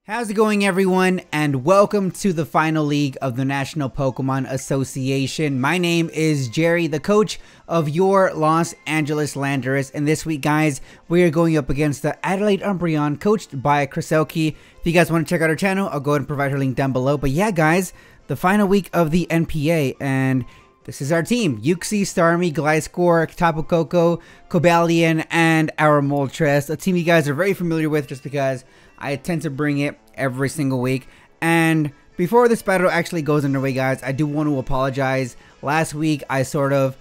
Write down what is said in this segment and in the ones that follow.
How's it going, everyone, and welcome to the final league of the National Pokemon Association. My name is Jerry, the coach of your Los Angeles Landorus, and this week, guys, we are going up against the Adelaide Umbreons, coached by KreselleKey. If you guys want to check out our channel, I'll go ahead and provide her link down below. But yeah, guys, the final week of the NPA, and this is our team: Uxie, Starmie, Gliscor, Tapu Koko, Cobalion, and our Moltres. A team you guys are very familiar with just because I tend to bring it every single week. And before this battle actually goes underway, guys, I do want to apologize. Last week, I sort of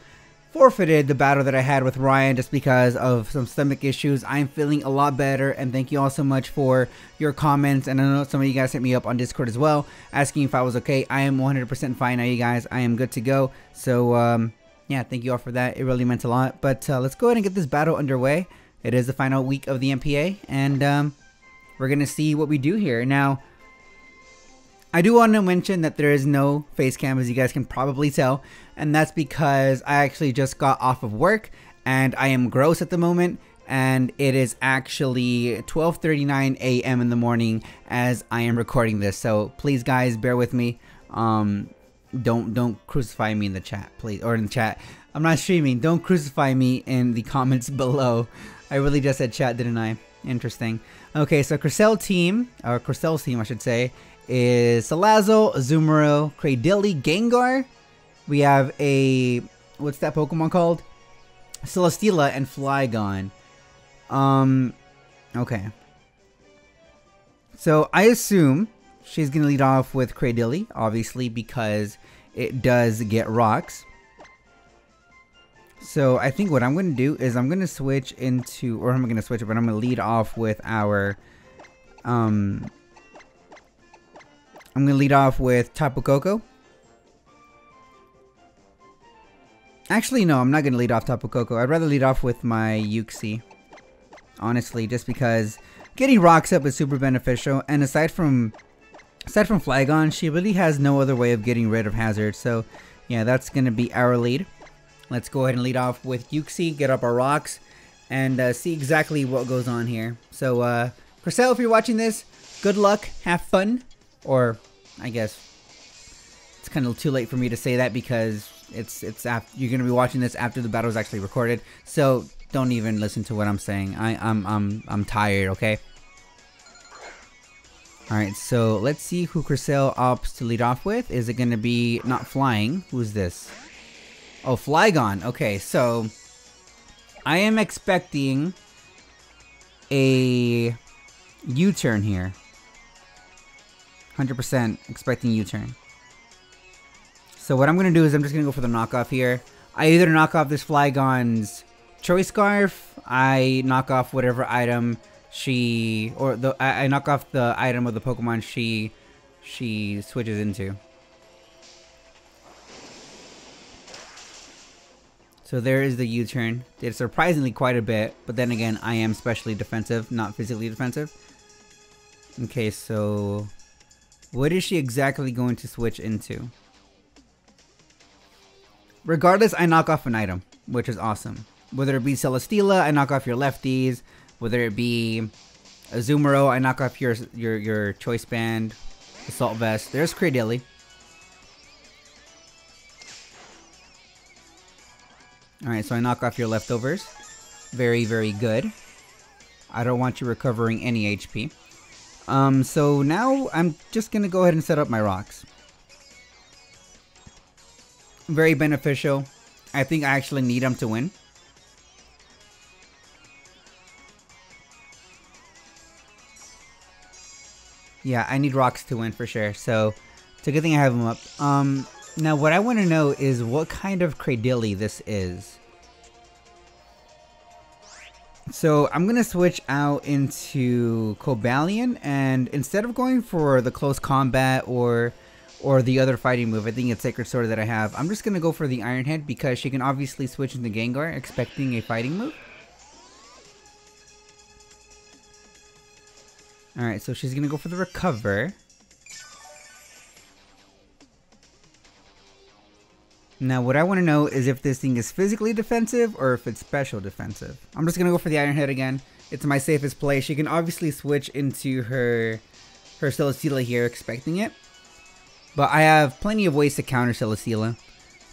forfeited the battle that I had with Ryan just because of some stomach issues. I'm feeling a lot better, and thank you all so much for your comments. And I know some of you guys hit me up on Discord as well, asking if I was okay. I am 100% fine now, you guys. I am good to go. So, yeah, thank you all for that. It really meant a lot. But let's go ahead and get this battle underway. It is the final week of the NPA, and we're going to see what we do here. Now, I do want to mention that there is no face cam, as you guys can probably tell. And that's because I actually just got off of work and I am gross at the moment. And it is actually 12:39 a.m. in the morning as I am recording this. So please, guys, bear with me. Don't crucify me in the chat, please. Or in the chat. I'm not streaming. Don't crucify me in the comments below. I really just said chat, didn't I? Interesting. Okay, so Kreselle's team, I should say, is Salazzle, Azumarill, Cradily, Gengar. We have a, what's that Pokemon called? Celesteela and Flygon. Okay. So I assume she's gonna lead off with Cradily, obviously, because it does get rocks. So I think what I'm going to do is I'm going to switch into, or I'm going to switch it, but I'm going to lead off with our, I'm going to lead off with Tapu Koko. Actually, no, I'm not going to lead off Tapu Koko. I'd rather lead off with my Uxie, honestly, just because getting rocks up is super beneficial. And aside from Flygon, she really has no other way of getting rid of hazards. So yeah, that's going to be our lead. Let's go ahead and lead off with Uxie, get up our rocks, and see exactly what goes on here. So, Kreselle, if you're watching this, good luck, have fun. Or, I guess, it's kind of too late for me to say that because it's after, you're going to be watching this after the battle is actually recorded. So, don't even listen to what I'm saying. I'm tired, okay? Alright, so let's see who Kreselle opts to lead off with. Is it going to be not flying? Who's this? Oh, Flygon. Okay, so I am expecting a U-turn here. 100% expecting U-turn. So what I'm going to do is I'm just going to go for the knockoff here. I either knock off this Flygon's Choice Scarf, I knock off whatever item she, or I knock off the item of the Pokemon she switches into. So there is the U-turn. Did surprisingly quite a bit, but then again, I am specially defensive, not physically defensive. Okay, so what is she exactly going to switch into? Regardless, I knock off an item, which is awesome. Whether it be Celesteela, I knock off your lefties. Whether it be Azumarill, I knock off your Choice Band, Assault Vest. There's Cradily. Alright, so I knock off your leftovers. Very, very good. I don't want you recovering any HP. So now I'm just going to go ahead and set up my rocks. Very beneficial. I think I actually need them to win. Yeah, I need rocks to win for sure. So it's a good thing I have them up. Now, what I want to know is what kind of Cradily this is. So, I'm going to switch out into Cobalion, and instead of going for the close combat or the other fighting move, I think it's Sacred Sword that I have, I'm just going to go for the Iron Head because she can obviously switch into Gengar, expecting a fighting move. Alright, so she's going to go for the Recover. Now, what I want to know is if this thing is physically defensive or if it's special defensive. I'm just going to go for the Iron Head again. It's my safest play. She can obviously switch into her her Celesteela here expecting it. But I have plenty of ways to counter Celesteela.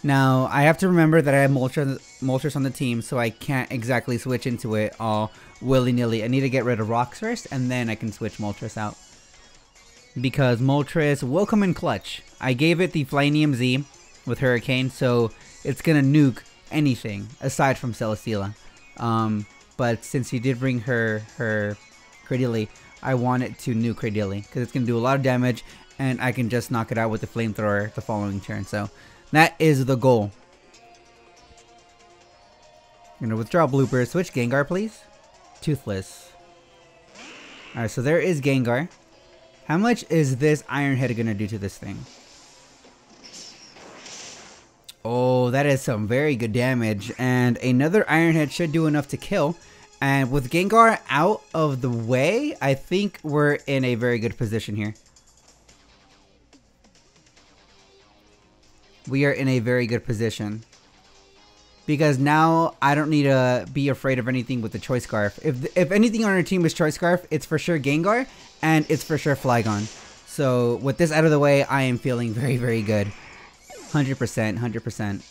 Now, I have to remember that I have Moltres on the team, so I can't exactly switch into it all willy-nilly. I need to get rid of rocks first, and then I can switch Moltres out. Because Moltres will come in clutch. I gave it the Flyinium Z with Hurricane, so it's gonna nuke anything aside from Celesteela. But since he did bring her Cradily, I want it to nuke Cradily, because it's gonna do a lot of damage, and I can just knock it out with the Flamethrower the following turn. So that is the goal. I'm gonna withdraw Blooper. Switch Gengar, please. Toothless. Alright, so there is Gengar. How much is this Iron Head gonna do to this thing? Oh, that is some very good damage. And another Iron Head should do enough to kill. And with Gengar out of the way, I think we're in a very good position here. We are in a very good position. Because now I don't need to be afraid of anything with the Choice Scarf. If anything on our team is Choice Scarf, it's for sure Gengar and it's for sure Flygon. So with this out of the way, I am feeling very, very good. 100%, 100%.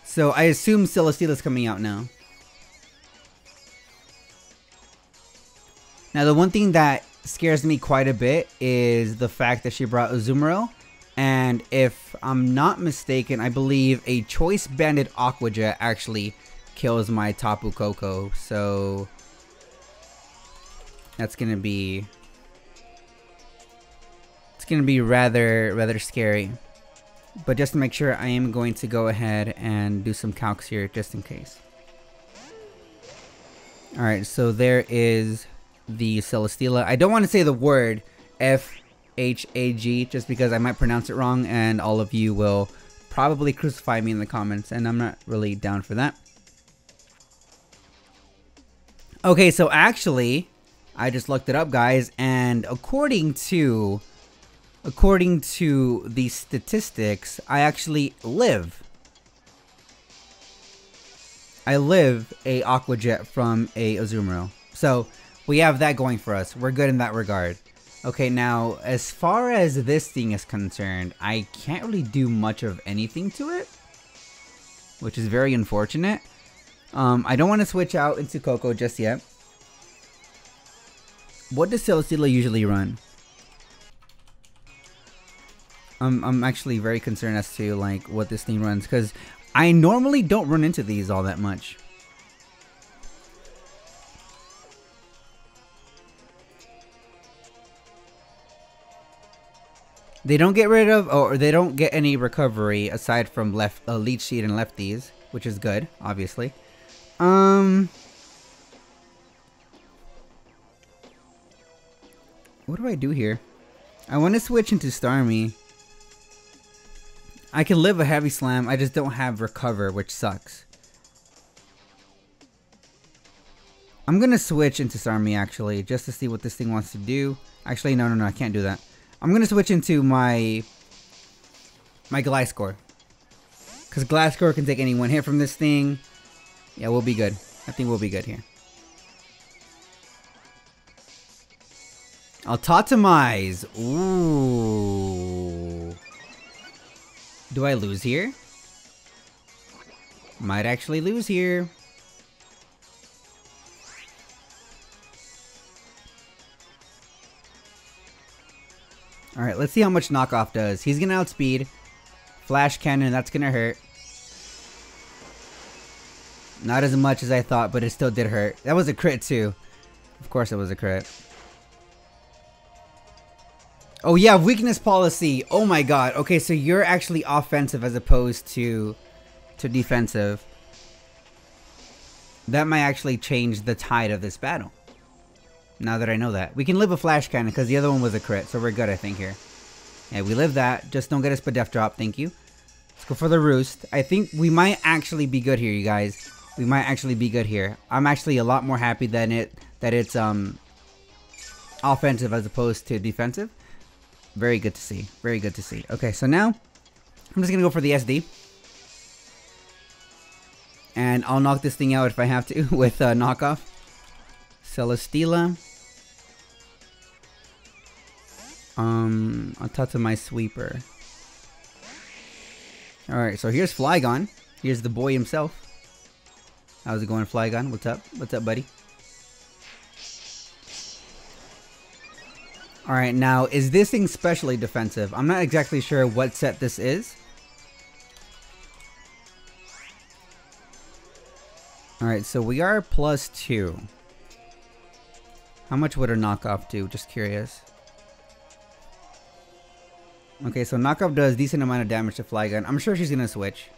So I assume Celesteela's coming out now. Now the one thing that scares me quite a bit is the fact that she brought Azumarill, and if I'm not mistaken, I believe a Choice Banded Aqua Jet actually kills my Tapu Koko, so that's gonna be rather scary. But just to make sure, I am going to go ahead and do some calcs here just in case. Alright, so there is the Celesteela. I don't want to say the word FHAG just because I might pronounce it wrong and all of you will probably crucify me in the comments, and I'm not really down for that. Okay, so actually I just looked it up, guys, and according to the statistics, I actually live a Aqua Jet from a Azumarill. So we have that going for us. We're good in that regard. Okay, now as far as this thing is concerned, I can't really do much of anything to it, which is very unfortunate. I don't want to switch out into Koko just yet. What does Celesteela usually run? I'm actually very concerned as to like what this thing runs, because I normally don't run into these all that much. They don't get rid of, or they don't get any recovery aside from Leech Seed and Lefties, which is good, obviously. What do I do here? I want to switch into Starmie. I can live a Heavy Slam, I just don't have Recover, which sucks. I'm gonna switch into Starmie actually, just to see what this thing wants to do. Actually, no, I can't do that. I'm gonna switch into my Gliscor, because Gliscor can take any one hit from this thing. Yeah, we'll be good. I think we'll be good here. I'll Totemize. Ooh. Do I lose here? Might actually lose here. Alright, let's see how much knockoff does. He's gonna outspeed. Flash Cannon, that's gonna hurt. Not as much as I thought, but it still did hurt. That was a crit too. Of course it was a crit. Oh yeah, weakness policy. Oh my god. Okay, so you're actually offensive as opposed to defensive. That might actually change the tide of this battle. Now that I know that. We can live a Flash Cannon because the other one was a crit, so we're good I think here. Yeah, we live that. Just don't get us Spadef Drop, thank you. Let's go for the Roost. I think we might actually be good here, you guys. We might actually be good here. I'm actually a lot more happy that it's offensive as opposed to defensive. Very good to see. Very good to see. Okay, so now I'm just gonna go for the SD. And I'll knock this thing out if I have to with knockoff. Celesteela. On top of my sweeper. Alright, so here's Flygon. Here's the boy himself. How's it going, Flygon? What's up? What's up, buddy? Alright, now, is this thing specially defensive? I'm not exactly sure what set this is. Alright, so we are +2. How much would a knockoff do? Just curious. Okay, so knockoff does decent amount of damage to Flygon. I'm sure she's gonna switch.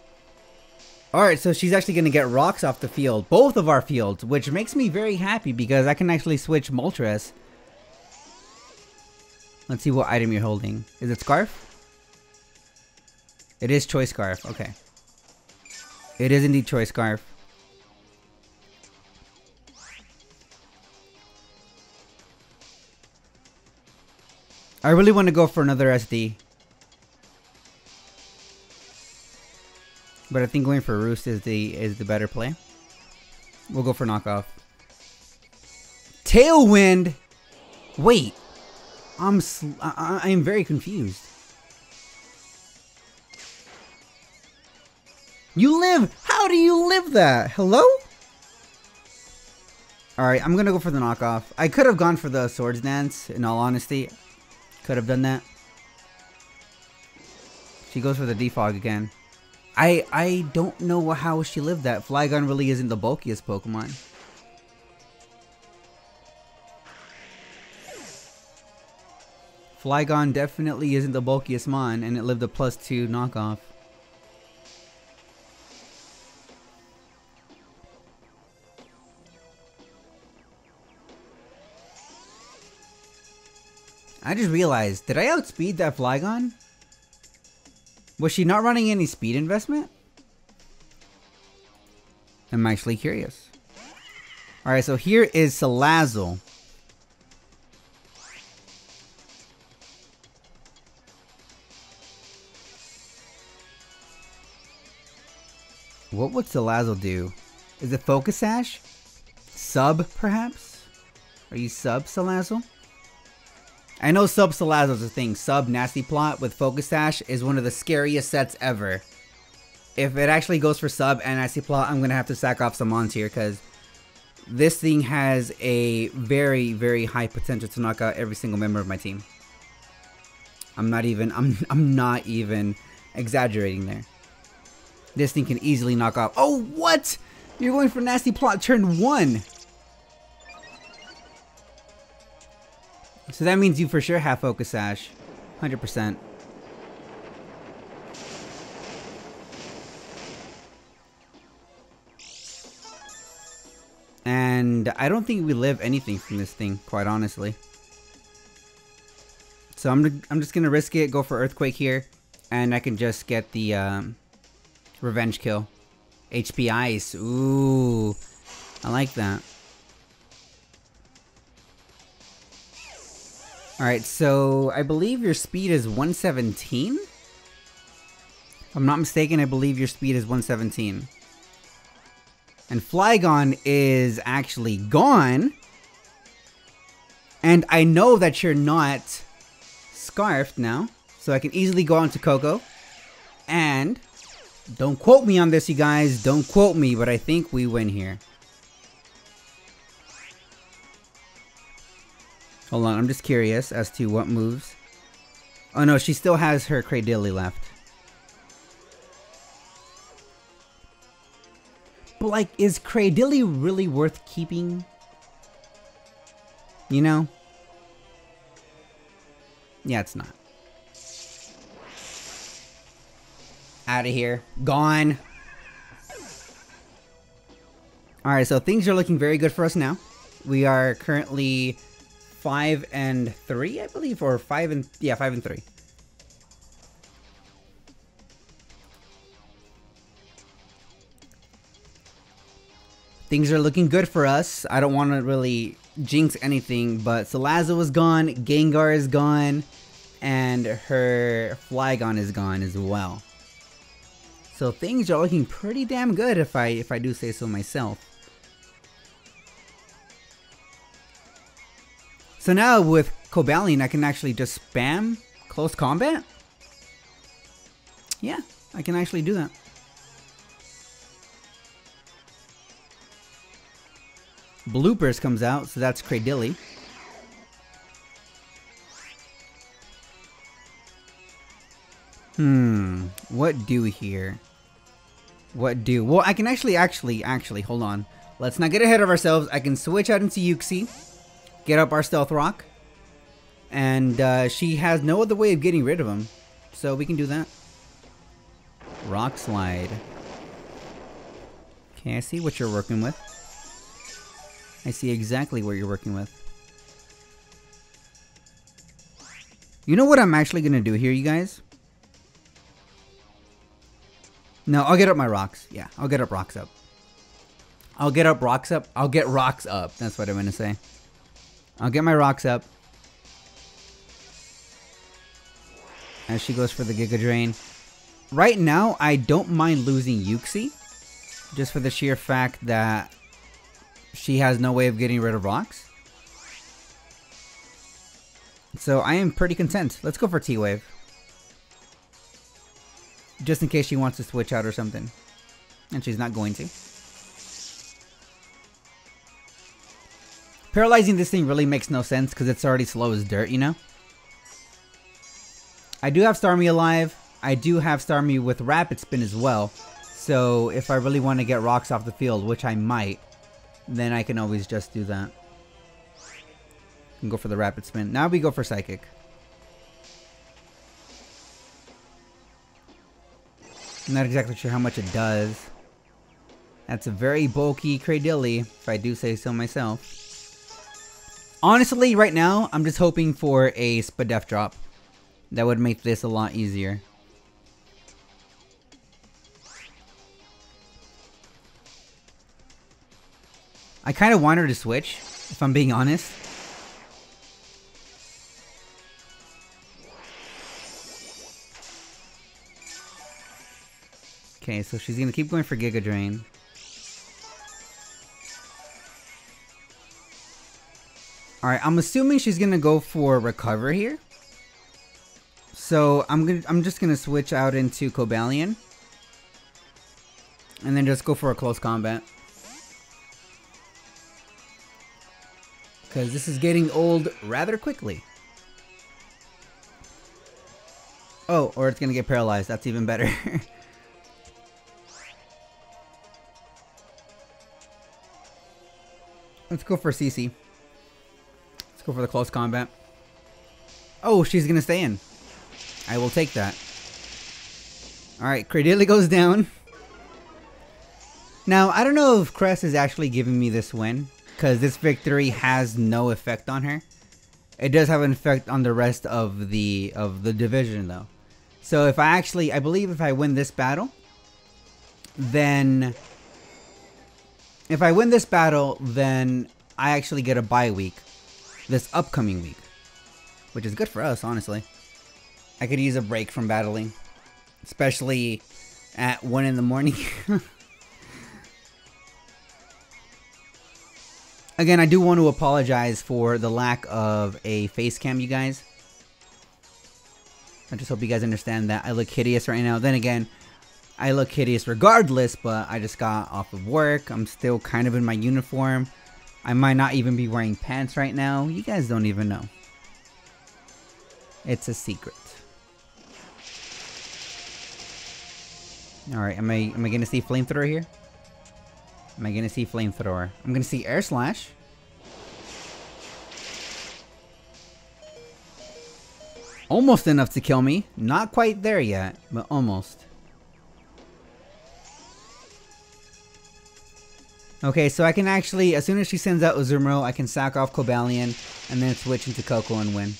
Alright, so she's actually gonna get rocks off the field. Both of our fields, which makes me very happy because I can actually switch Moltres. Let's see what item you're holding. Is it Scarf? It is Choice Scarf, okay. It is indeed Choice Scarf. I really want to go for another SD. But I think going for Roost is the better play. We'll go for knockoff. Tailwind. Wait, I'm very confused. You live? How do you live that? Hello? All right, I'm gonna go for the knockoff. I could have gone for the Swords Dance. In all honesty, could have done that. She goes for the defog again. I don't know how she lived that. Flygon really isn't the bulkiest Pokemon. Flygon definitely isn't the bulkiest mon, and it lived a +2 knockoff. I just realized, did I outspeed that Flygon? Was she not running any speed investment? I'm actually curious. Alright, so here is Salazzle. What would Salazzle do? Is it Focus Sash? Sub, perhaps? Are you sub Salazzle? I know sub Salazzle is a thing. Sub Nasty Plot with Focus Sash is one of the scariest sets ever. If it actually goes for sub and Nasty Plot, I'm gonna have to sack off some mons here because this thing has a very, very high potential to knock out every single member of my team. I'm not even exaggerating there. This thing can easily knock off. Oh, what? You're going for Nasty Plot turn 1. So that means you for sure have Focus Sash. 100%. And I don't think we live anything from this thing, quite honestly. So I'm just gonna risk it, go for Earthquake here, and I can just get the Revenge kill. HP Ice. Ooh, I like that. Alright, so I believe your speed is 117? If I'm not mistaken, I believe your speed is 117. And Flygon is actually gone. And I know that you're not Scarfed now. So I can easily go on to Coco. And don't quote me on this, you guys. Don't quote me, but I think we win here. Hold on, I'm just curious as to what moves. Oh no, she still has her Cradily left. But like, is Cradily really worth keeping? You know? Yeah, it's not. Out of here. Gone. Alright, so things are looking very good for us now. We are currently 5 and 3, I believe, or 5 and 3. Things are looking good for us. I don't want to really jinx anything, but Salazzle is gone, Gengar is gone, and her Flygon is gone as well. So things are looking pretty damn good if I do say so myself. So now with Cobalion, I can actually just spam close combat. Yeah, I can actually do that. Bloopers comes out, so that's Cradilly. What do here? What do? Well, I can actually, hold on. Let's not get ahead of ourselves. I can switch out into Uxie, get up our Stealth Rock, and she has no other way of getting rid of him. So we can do that. Rock Slide. Okay, I see what you're working with. I see exactly what you're working with. You know what I'm actually going to do here, you guys? No, I'll get up my rocks. Yeah, I'll get up rocks up. I'll get up rocks up. I'll get rocks up. That's what I'm going to say. I'll get my rocks up. As she goes for the Giga Drain. Right now, I don't mind losing Uxie. Just for the sheer fact that she has no way of getting rid of rocks. So I am pretty content. Let's go for T-Wave. Just in case she wants to switch out or something. And she's not going to. Paralyzing this thing really makes no sense because it's already slow as dirt, you know? I do have Starmie alive. I do have Starmie with Rapid Spin as well. So if I really want to get rocks off the field, which I might, then I can always just do that. And go for the Rapid Spin. Now we go for Psychic. I'm not exactly sure how much it does. That's a very bulky Cradilly, if I do say so myself. Honestly, right now, I'm just hoping for a Spadef drop. That would make this a lot easier. I kind of want her to switch, if I'm being honest. Okay, so she's gonna keep going for Giga Drain. Alright, I'm assuming she's gonna go for Recover here. So I'm just gonna switch out into Cobalion. And then just go for a close combat. Because this is getting old rather quickly. Oh, or it's gonna get paralyzed. That's even better. Let's go for CC. Let's go for the close combat. Oh, she's gonna stay in. I will take that. Alright, Cradilly goes down. Now, I don't know if Kress is actually giving me this win, because this victory has no effect on her. It does have an effect on the rest of the division, though. So if I believe if I win this battle, then... If I win this battle, then I actually get a bye week. This upcoming week. Which is good for us, honestly. I could use a break from battling. Especially at 1 in the morning. Again, I do want to apologize for the lack of a face cam, you guys. I just hope you guys understand that I look hideous right now. Then again, I look hideous regardless, but I just got off of work. I'm still kind of in my uniform. I might not even be wearing pants right now. You guys don't even know. It's a secret. Alright, am I gonna see Flamethrower here? Am I gonna see Flamethrower? I'm gonna see Air Slash. Almost enough to kill me. Not quite there yet, but almost. Okay, so I can actually, as soon as she sends out Azumarill, I can sack off Cobalion and then switch into Coco and win.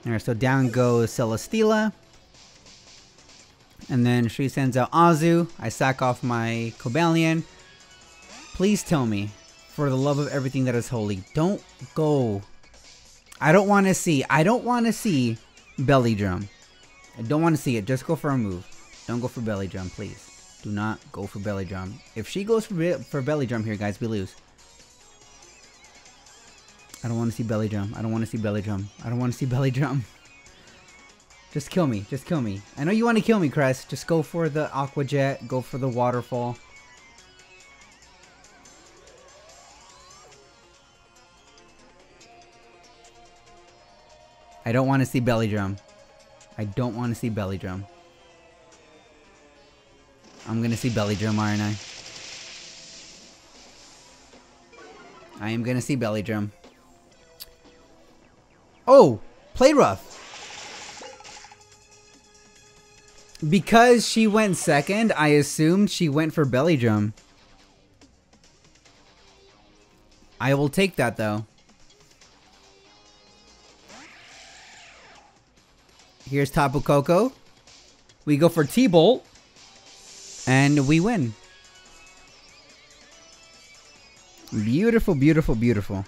Alright, so down goes Celesteela. And then she sends out Azu. I sack off my Cobalion. Please tell me, for the love of everything that is holy, don't go. I don't want to see belly drum. I don't want to see it. Just go for a move. Don't go for belly drum, please. Do not go for belly drum. If she goes for belly drum here, guys, we lose. I don't want to see belly drum. I don't want to see belly drum. I don't want to see belly drum. Just kill me. Just kill me. I know you want to kill me, Kres. Just go for the Aqua Jet. Go for the waterfall. I don't want to see belly drum. I don't want to see belly drum. I'm going to see belly drum, aren't I? I am going to see belly drum. Oh, played rough. Because she went second, I assumed she went for belly drum. I will take that though. Here's Tapu Koko. We go for T-Bolt. And we win. Beautiful, beautiful, beautiful.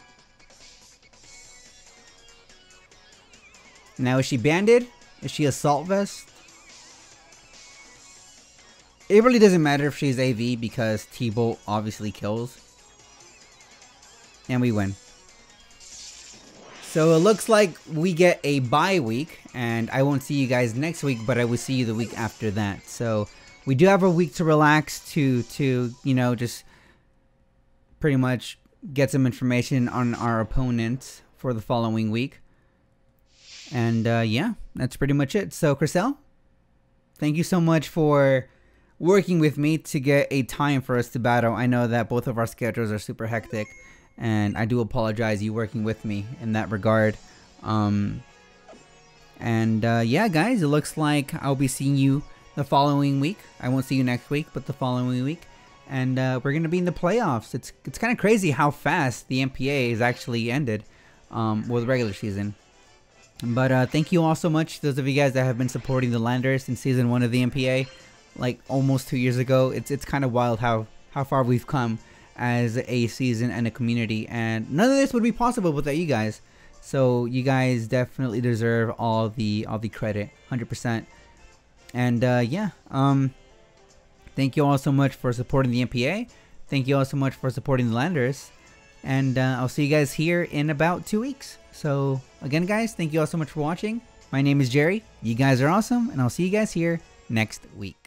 Now, is she banded? Is she Assault Vest? It really doesn't matter if she's AV because T-Bolt obviously kills. And we win. So it looks like we get a bye week. And I won't see you guys next week, but I will see you the week after that. So we do have a week to relax to you know, just pretty much get some information on our opponents for the following week. And yeah, that's pretty much it. So Kreselle, thank you so much for working with me to get a time for us to battle. I know that both of our schedules are super hectic, and I do apologize you working with me in that regard. Yeah, guys, it looks like I'll be seeing you the following week. I won't see you next week, but the following week. And we're going to be in the playoffs. It's kind of crazy how fast the NPA has actually ended with regular season. But thank you all so much, those of you guys that have been supporting the Landorus in Season 1 of the NPA, like almost 2 years ago. It's kind of wild how far we've come as a season and a community. And none of this would be possible without you guys. So you guys definitely deserve all the credit, 100%. And yeah, thank you all so much for supporting the NPA. Thank you all so much for supporting the Landorus. And I'll see you guys here in about 2 weeks. So again, guys, thank you all so much for watching. My name is Jerry. You guys are awesome, and I'll see you guys here next week.